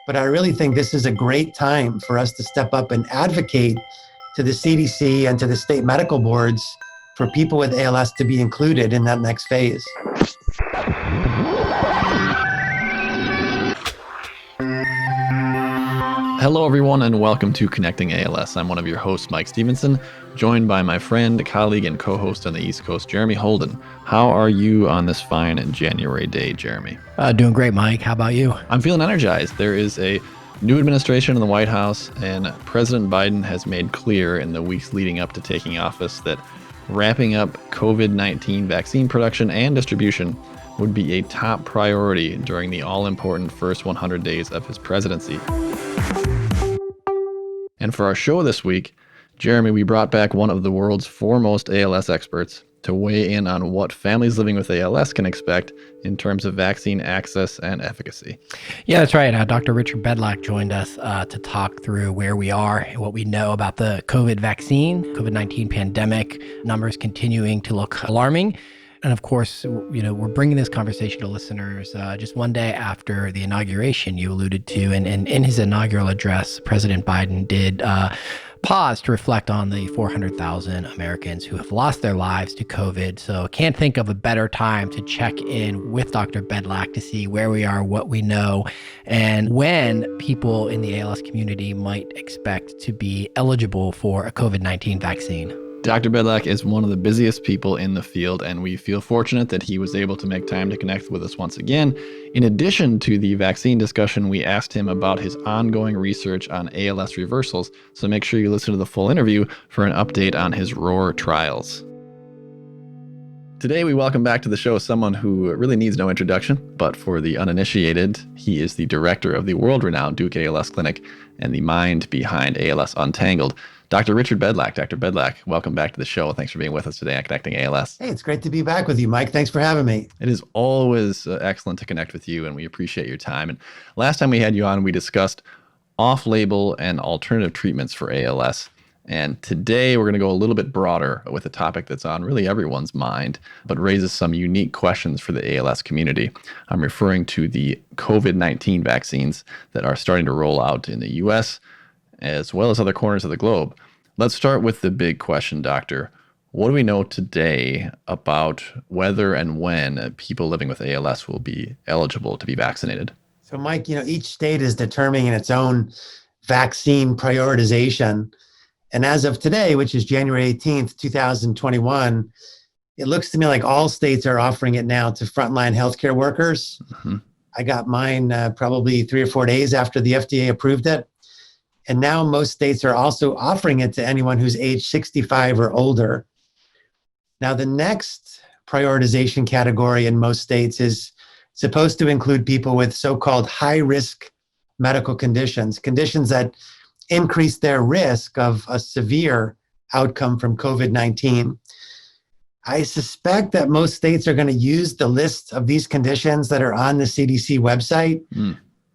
But I really think this is a great time for us to step up and advocate to the CDC and to the state medical boards for people with ALS to be included in that next phase. Hello, everyone, and welcome to Connecting ALS. I'm one of your hosts, Mike Stevenson, joined by my friend, colleague, and co-host on the East Coast, Jeremy Holden. How are you on this fine January day, Jeremy? Doing great, Mike. How about you? I'm feeling energized. There is a new administration in the White House, and President Biden has made clear in the weeks leading up to taking office that wrapping up COVID-19 vaccine production and distribution would be a top priority during the all-important first 100 days of his presidency. And for our show this week, Jeremy, we brought back one of the world's foremost ALS experts to weigh in on what families living with ALS can expect in terms of vaccine access and efficacy. Yeah, that's right. Dr. Richard Bedlack joined us to talk through where we are and what we know about the COVID vaccine, COVID-19 pandemic, numbers continuing to look alarming. And of course, we're bringing this conversation to listeners just one day after the inauguration you alluded to. And in his inaugural address, President Biden did pause to reflect on the 400,000 Americans who have lost their lives to COVID. So can't think of a better time to check in with Dr. Bedlack to see where we are, what we know, and when people in the ALS community might expect to be eligible for a COVID-19 vaccine. Dr. Bedlack is one of the busiest people in the field, and we feel fortunate that he was able to make time to connect with us once again. In addition to the vaccine discussion, we asked him about his ongoing research on ALS reversals, so make sure you listen to the full interview for an update on his ROAR trials. Today, we welcome back to the show someone who really needs no introduction, but for the uninitiated, he is the director of the world-renowned Duke ALS Clinic and the mind behind ALS Untangled, Dr. Richard Bedlack. Dr. Bedlack, welcome back to the show. Thanks for being with us today on Connecting ALS. Hey, it's great to be back with you, Mike. Thanks for having me. It is always excellent to connect with you, and we appreciate your time. And last time we had you on, we discussed off-label and alternative treatments for ALS. And today we're going to go a little bit broader with a topic that's on really everyone's mind, but raises some unique questions for the ALS community. I'm referring to the COVID-19 vaccines that are starting to roll out in the U.S., as well as other corners of the globe. Let's start with the big question, Doctor. What do we know today about whether and when people living with ALS will be eligible to be vaccinated? So, Mike, each state is determining its own vaccine prioritization. And as of today, which is January 18th, 2021, it looks to me like all states are offering it now to frontline healthcare workers. Mm-hmm. I got mine probably 3 or 4 days after the FDA approved it. And now most states are also offering it to anyone who's age 65 or older. Now, the next prioritization category in most states is supposed to include people with so-called high-risk medical conditions, conditions that increase their risk of a severe outcome from COVID-19. I suspect that most states are going to use the list of these conditions that are on the CDC website.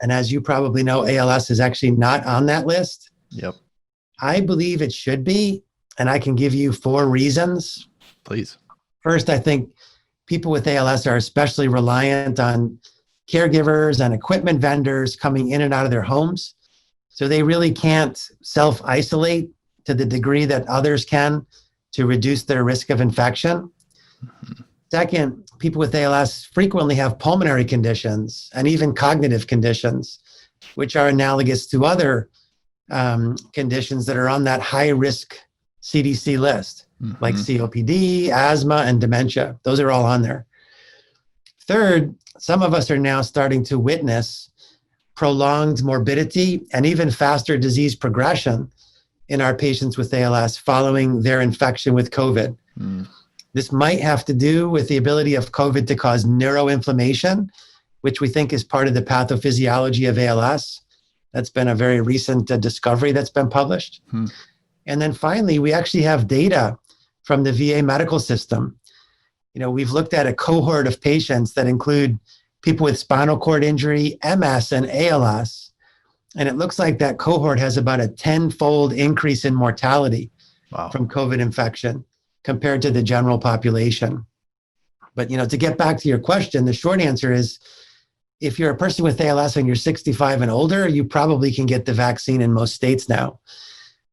And as you probably know, ALS is actually not on that list. Yep. I believe it should be, and I can give you 4 reasons. Please. First, I think people with ALS are especially reliant on caregivers and equipment vendors coming in and out of their homes. So they really can't self-isolate to the degree that others can to reduce their risk of infection. Mm-hmm. Second, people with ALS frequently have pulmonary conditions and even cognitive conditions, which are analogous to other conditions that are on that high-risk CDC list, like COPD, asthma, and dementia. Those are all on there. Third, some of us are now starting to witness prolonged morbidity and even faster disease progression in our patients with ALS following their infection with COVID. This might have to do with the ability of COVID to cause neuroinflammation, which we think is part of the pathophysiology of ALS. That's been a very recent discovery that's been published. And then finally, we actually have data from the VA medical system. We've looked at a cohort of patients that include people with spinal cord injury, MS, and ALS. And it looks like that cohort has about a 10-fold increase in mortality from COVID infection compared to the general population. But, to get back to your question, the short answer is if you're a person with ALS and you're 65 and older, you probably can get the vaccine in most states now.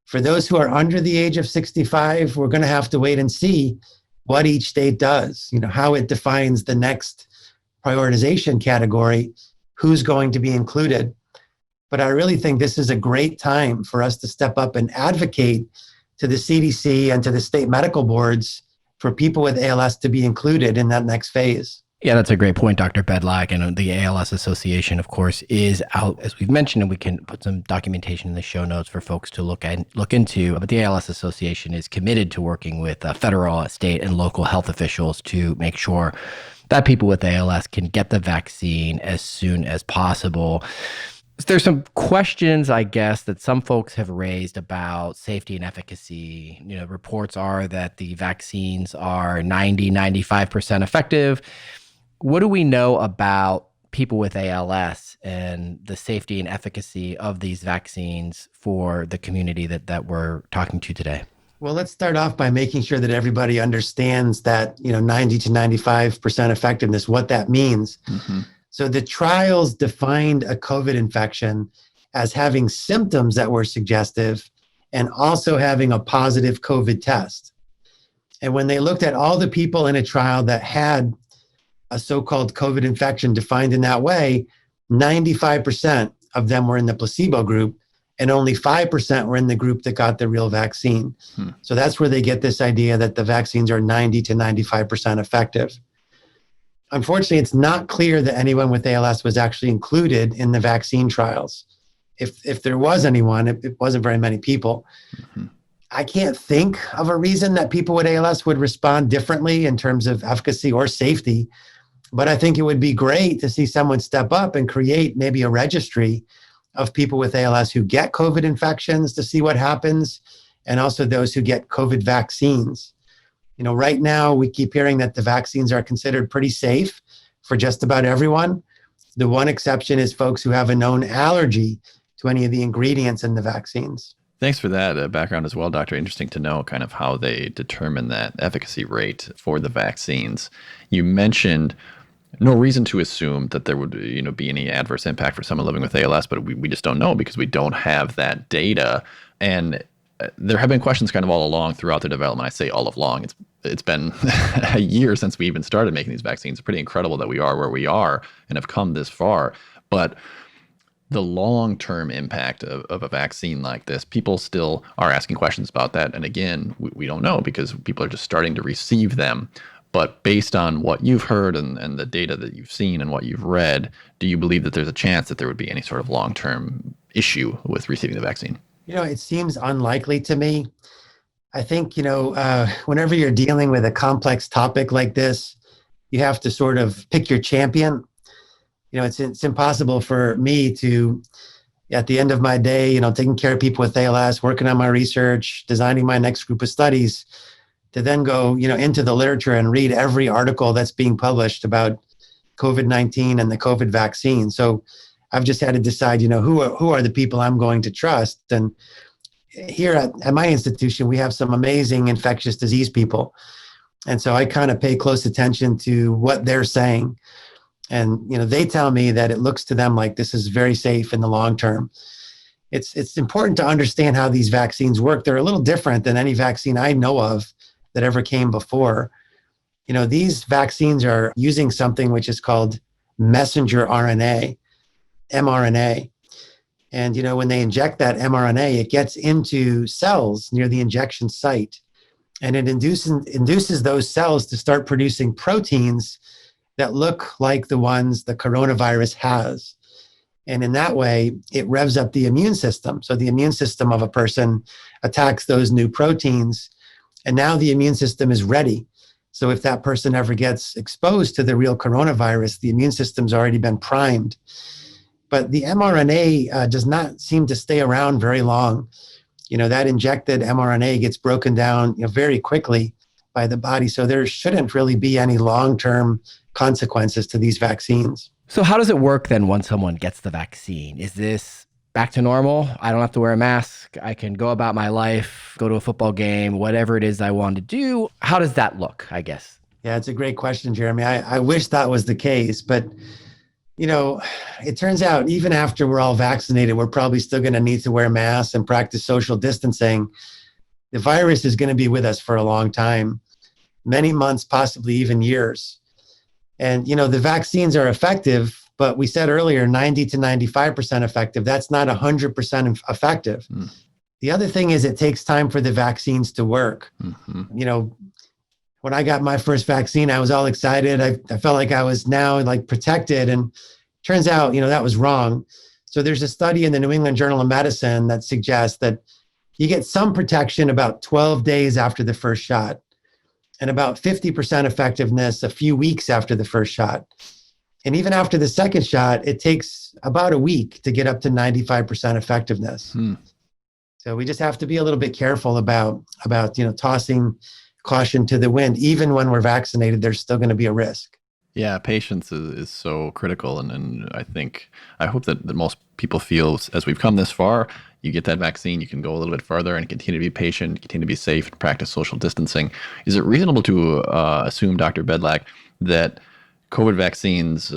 For those who are under the age of 65, we're going to have to wait and see what each state does, how it defines the next prioritization category, who's going to be included. But I really think this is a great time for us to step up and advocate to the CDC and to the state medical boards for people with ALS to be included in that next phase. Yeah, that's a great point, Dr. Bedlack. And the ALS Association, of course, is out, as we've mentioned, and we can put some documentation in the show notes for folks to look into. But the ALS Association is committed to working with federal, state, and local health officials to make sure that people with ALS can get the vaccine as soon as possible. There's some questions, I guess, that some folks have raised about safety and efficacy. Reports are that the vaccines are 95% effective. What do we know about people with ALS and the safety and efficacy of these vaccines for the community that we're talking to today? Well, let's start off by making sure that everybody understands that, 90 to 95% effectiveness, what that means. Mm-hmm. So the trials defined a COVID infection as having symptoms that were suggestive and also having a positive COVID test. And when they looked at all the people in a trial that had a so-called COVID infection defined in that way, 95% of them were in the placebo group and only 5% were in the group that got the real vaccine. So that's where they get this idea that the vaccines are 90 to 95% effective. Unfortunately, it's not clear that anyone with ALS was actually included in the vaccine trials. If there was anyone, it wasn't very many people. Mm-hmm. I can't think of a reason that people with ALS would respond differently in terms of efficacy or safety, but I think it would be great to see someone step up and create maybe a registry of people with ALS who get COVID infections to see what happens, and also those who get COVID vaccines. Right now, we keep hearing that the vaccines are considered pretty safe for just about everyone. The one exception is folks who have a known allergy to any of the ingredients in the vaccines. Thanks for that background as well, Doctor. Interesting to know kind of how they determine that efficacy rate for the vaccines. You mentioned no reason to assume that there would be any adverse impact for someone living with ALS, but we just don't know because we don't have that data. And there have been questions kind of all along throughout the development. I say all along. It's been a year since we even started making these vaccines. It's pretty incredible that we are where we are and have come this far. But the long-term impact of a vaccine like this, people still are asking questions about that. And again, we don't know because people are just starting to receive them. But based on what you've heard and the data that you've seen and what you've read, do you believe that there's a chance that there would be any sort of long-term issue with receiving the vaccine? It seems unlikely to me. I think, whenever you're dealing with a complex topic like this, you have to sort of pick your champion. It's impossible for me to, at the end of my day, taking care of people with ALS, working on my research, designing my next group of studies, to then go, into the literature and read every article that's being published about COVID-19 and the COVID vaccine. So I've just had to decide, who are the people I'm going to trust. And here at my institution, we have some amazing infectious disease people. And so I kind of pay close attention to what they're saying. And, they tell me that it looks to them like this is very safe in the long term. It's important to understand how these vaccines work. They're a little different than any vaccine I know of that ever came before. These vaccines are using something which is called messenger RNA, mRNA. And, when they inject that mRNA, it gets into cells near the injection site. And it induces those cells to start producing proteins that look like the ones the coronavirus has. And in that way, it revs up the immune system. So the immune system of a person attacks those new proteins. And now the immune system is ready. So if that person ever gets exposed to the real coronavirus, the immune system's already been primed. But the mRNA does not seem to stay around very long. That injected mRNA gets broken down very quickly by the body. So there shouldn't really be any long-term consequences to these vaccines. So how does it work then once someone gets the vaccine? Is this back to normal? I don't have to wear a mask. I can go about my life, go to a football game, whatever it is I want to do. How does that look, I guess? Yeah, it's a great question, Jeremy. I wish that was the case, but You know, it turns out even after we're all vaccinated, we're probably still going to need to wear masks and practice social distancing. The virus is going to be with us for a long time, many months, possibly even years. And, you know, the vaccines are effective, but we said earlier, 90 to 95% effective. That's not 100% effective. The other thing is it takes time for the vaccines to work. You know, when I got my first vaccine, I was all excited. I felt like I was now like protected, and turns out, you know, that was wrong. So there's a study in the New England Journal of Medicine that suggests that you get some protection about 12 days after the first shot, and about 50% effectiveness a few weeks after the first shot. And even after the second shot, it takes about a week to get up to 95% effectiveness. So we just have to be a little bit careful about you know, tossing caution to the wind. Even when we're vaccinated, there's still going to be a risk. Yeah, patience is so critical. And I hope that most people feel, as we've come this far, you get that vaccine, you can go a little bit further and continue to be patient, continue to be safe, and practice social distancing. Is it reasonable to assume, Dr. Bedlack, that COVID vaccines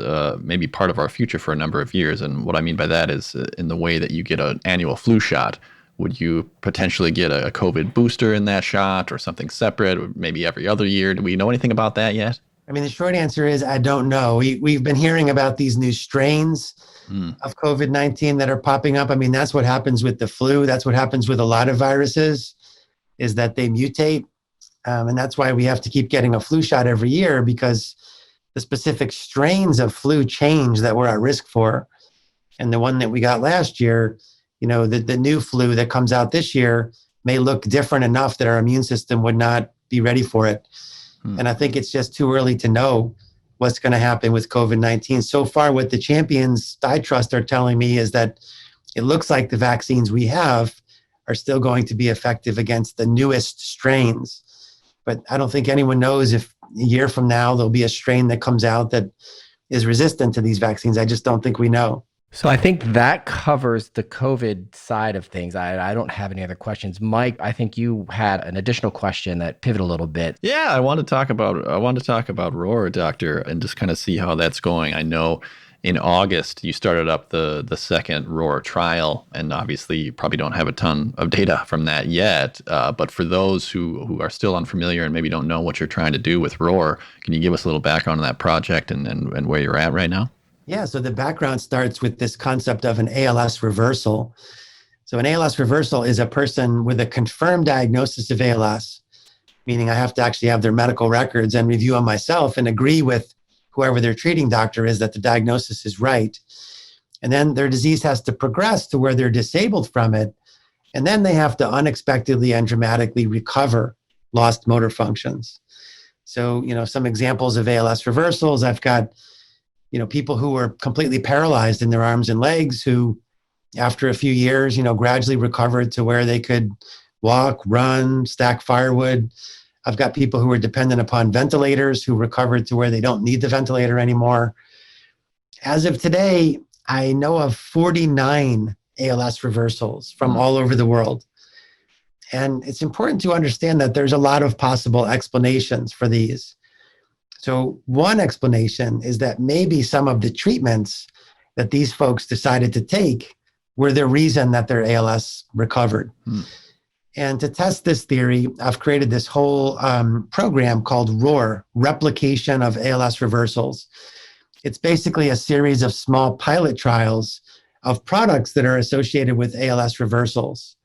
may be part of our future for a number of years? And what I mean by that is in the way that you get an annual flu shot. Would you potentially get a COVID booster in that shot or something separate, or maybe every other year? Do we know anything about that yet? I mean, the short answer is I don't know. We've been hearing about these new strains of COVID-19 that are popping up. I mean, that's what happens with the flu. That's what happens with a lot of viruses, is that they mutate. And that's why we have to keep getting a flu shot every year, because the specific strains of flu change that we're at risk for. And the one that we got last year, you know, the new flu that comes out this year may look different enough that our immune system would not be ready for it. And I think it's just too early to know what's going to happen with COVID-19. So far, what the champions I trust are telling me is that it looks like the vaccines we have are still going to be effective against the newest strains. But I don't think anyone knows if a year from now there'll be a strain that comes out that is resistant to these vaccines. I just don't think we know. So I think that covers the COVID side of things. I don't have any other questions. Mike, I think you had an additional question that pivoted a little bit. Yeah, I want to talk about ROAR, Doctor, and just kind of see how that's going. I know in August you started up the second ROAR trial, and obviously you probably don't have a ton of data from that yet. But for those who are still unfamiliar and maybe don't know what you're trying to do with ROAR, can you give us a little background on that project and where you're at right now? Yeah, so the background starts with this concept of an ALS reversal. So an ALS reversal is a person with a confirmed diagnosis of ALS, meaning I have to actually have their medical records and review them myself and agree with whoever their treating doctor is that the diagnosis is right. And then their disease has to progress to where they're disabled from it. And then they have to unexpectedly and dramatically recover lost motor functions. So, you know, some examples of ALS reversals, I've got people who were completely paralyzed in their arms and legs who, after a few years, gradually recovered to where they could walk, run, stack firewood. I've got people who are dependent upon ventilators who recovered to where they don't need the ventilator anymore. As of today, I know of 49 ALS reversals from all over the world. And it's important to understand that there's a lot of possible explanations for these. So one explanation is that maybe some of the treatments that these folks decided to take were the reason that their ALS recovered. And to test this theory, I've created this whole program called ROAR, Replication of ALS Reversals. It's basically a series of small pilot trials of products that are associated with ALS reversals.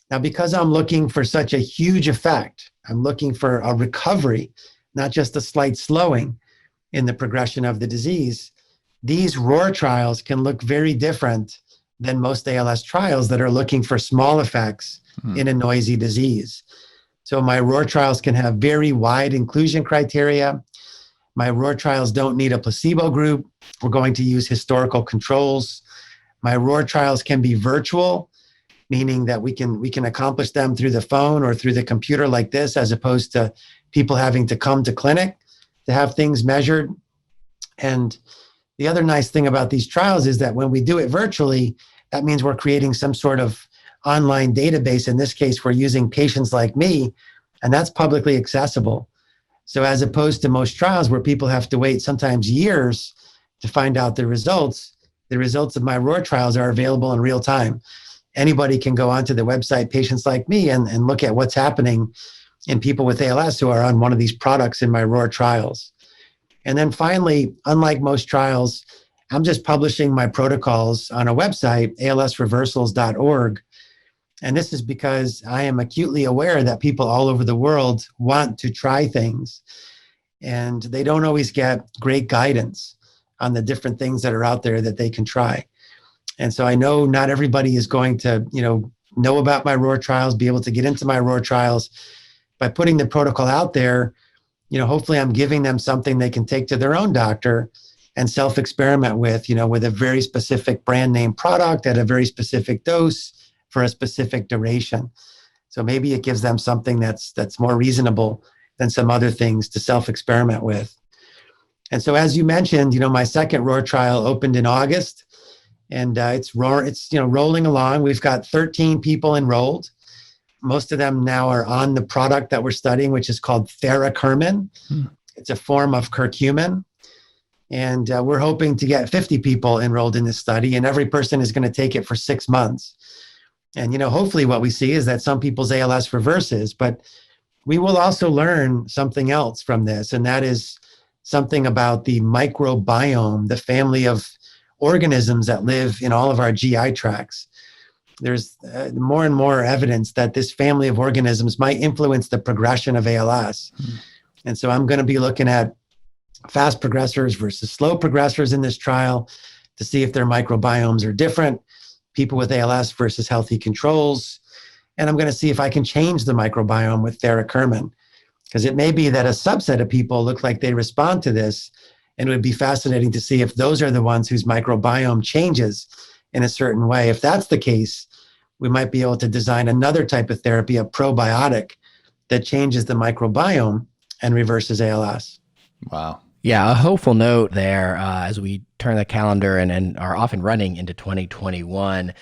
Now, because I'm looking for such a huge effect, I'm looking for a recovery, not just a slight slowing in the progression of the disease, these ROAR trials can look very different than most ALS trials that are looking for small effects in a noisy disease. So my ROAR trials can have very wide inclusion criteria. My ROAR trials don't need a placebo group. We're going to use historical controls. My ROAR trials can be virtual, meaning that we can accomplish them through the phone or through the computer like this, as opposed to people having to come to clinic to have things measured. And the other nice thing about these trials is that when we do it virtually, that means we're creating some sort of online database. In this case, we're using patients like me, and that's publicly accessible. So as opposed to most trials where people have to wait sometimes years to find out the results of my ROAR trials are available in real time. Anybody can go onto the website, Patients Like Me, and look at what's happening in people with ALS who are on one of these products in my ROAR trials. And then finally, unlike most trials, I'm just publishing my protocols on a website, alsreversals.org. And this is because I am acutely aware that people all over the world want to try things, and they don't always get great guidance on the different things that are out there that they can try. And so I know not everybody is going to, know about my ROAR trials, be able to get into my ROAR trials. By putting the protocol out there, hopefully I'm giving them something they can take to their own doctor and self-experiment with, with a very specific brand name product at a very specific dose for a specific duration. So maybe it gives them something that's more reasonable than some other things to self-experiment with. And so, as you mentioned, my second ROAR trial opened in August, and it's rolling along. We've got 13 people enrolled. Most of them now are on the product that we're studying, which is called theracurmin. It's a form of curcumin. And we're hoping to get 50 people enrolled in this study, and every person is going to take it for 6 months. And, hopefully what we see is that some people's ALS reverses, but we will also learn something else from this, and that is something about the microbiome, the family of organisms that live in all of our GI tracts. There's more and more evidence that this family of organisms might influence the progression of ALS. And so I'm going to be looking at fast progressors versus slow progressors in this trial to see if their microbiomes are different, people with ALS versus healthy controls. And I'm going to see if I can change the microbiome with theracurmin, because it may be that a subset of people look like they respond to this, and it would be fascinating to see if those are the ones whose microbiome changes in a certain way. If that's the case, we might be able to design another type of therapy, a probiotic, that changes the microbiome and reverses ALS. Wow. Yeah, a hopeful note there as we turn the calendar and are off and running into 2021.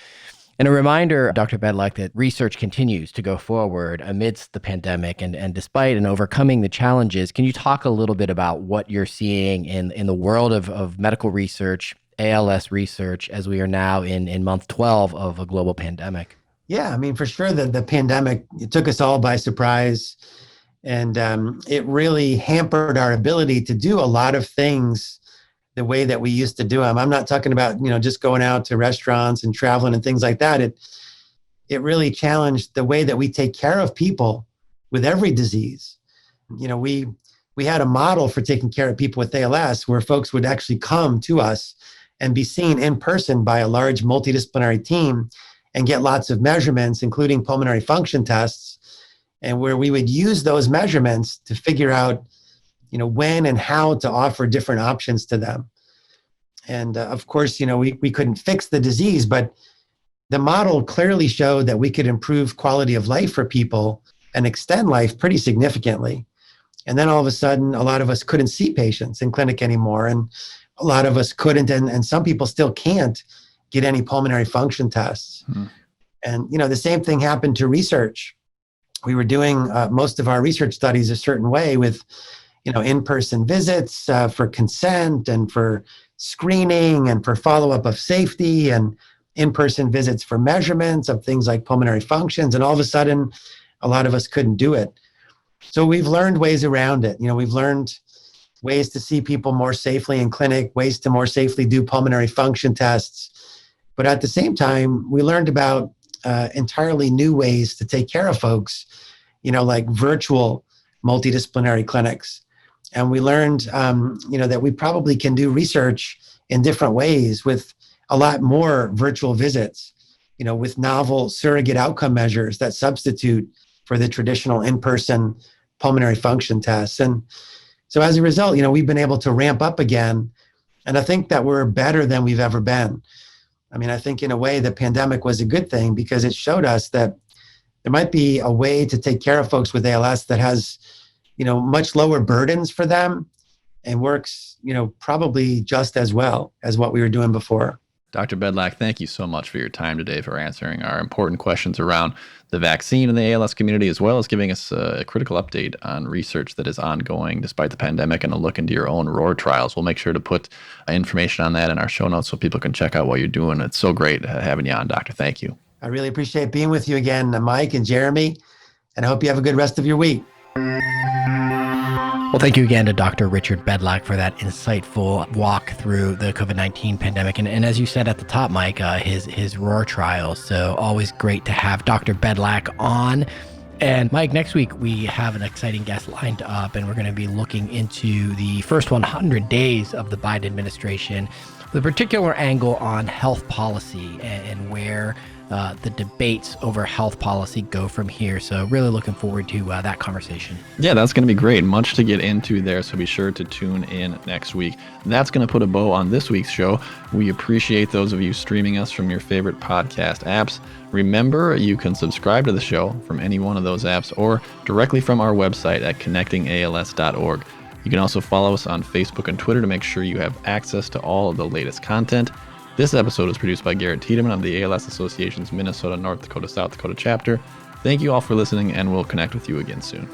And a reminder, Dr. Bedlack, that research continues to go forward amidst the pandemic and despite and overcoming the challenges. Can you talk a little bit about what you're seeing in the world of medical research, ALS research, as we are now in month 12 of a global pandemic? Yeah, for sure the pandemic, it took us all by surprise. And it really hampered our ability to do a lot of things the way that we used to do them. I'm not talking about, just going out to restaurants and traveling and things like that. It really challenged the way that we take care of people with every disease. We had a model for taking care of people with ALS where folks would actually come to us and be seen in person by a large multidisciplinary team and get lots of measurements, including pulmonary function tests, and where we would use those measurements to figure out, when and how to offer different options to them. And of course, we couldn't fix the disease, but the model clearly showed that we could improve quality of life for people and extend life pretty significantly. And then all of a sudden, a lot of us couldn't see patients in clinic anymore. And a lot of us couldn't, and some people still can't get any pulmonary function tests. And, the same thing happened to research. We were doing most of our research studies a certain way with, in-person visits for consent and for screening and for follow-up of safety, and in-person visits for measurements of things like pulmonary functions. And all of a sudden, a lot of us couldn't do it. So we've learned ways around it. We've learned ways to see people more safely in clinic, ways to more safely do pulmonary function tests. But at the same time, we learned about entirely new ways to take care of folks, like virtual multidisciplinary clinics. And we learned, that we probably can do research in different ways with a lot more virtual visits, with novel surrogate outcome measures that substitute for the traditional in-person pulmonary function tests. And so as a result, we've been able to ramp up again. And I think that we're better than we've ever been. I think in a way the pandemic was a good thing because it showed us that there might be a way to take care of folks with ALS that has, much lower burdens for them and works, probably just as well as what we were doing before. Dr. Bedlack, thank you so much for your time today, for answering our important questions around the vaccine in the ALS community, as well as giving us a critical update on research that is ongoing despite the pandemic and a look into your own ROAR trials. We'll make sure to put information on that in our show notes so people can check out what you're doing. It's so great having you on, Doctor. Thank you. I really appreciate being with you again, Mike and Jeremy, and I hope you have a good rest of your week. Well, thank you again to Dr. Richard Bedlack for that insightful walk through the COVID-19 pandemic. And as you said at the top, Mike, his ROAR trials. So always great to have Dr. Bedlack on. And Mike, next week we have an exciting guest lined up, and we're going to be looking into the first 100 days of the Biden administration with a particular angle on health policy and where the debates over health policy go from here. So really looking forward to that conversation. Yeah, that's going to be great. Much to get into there, so be sure to tune in next week. That's going to put a bow on this week's show. We appreciate those of you streaming us from your favorite podcast apps. Remember, you can subscribe to the show from any one of those apps or directly from our website at connectingals.org. You can also follow us on Facebook and Twitter to make sure you have access to all of the latest content. This episode was produced by Garrett Tiedemann of the ALS Association's Minnesota, North Dakota, South Dakota chapter. Thank you all for listening, and we'll connect with you again soon.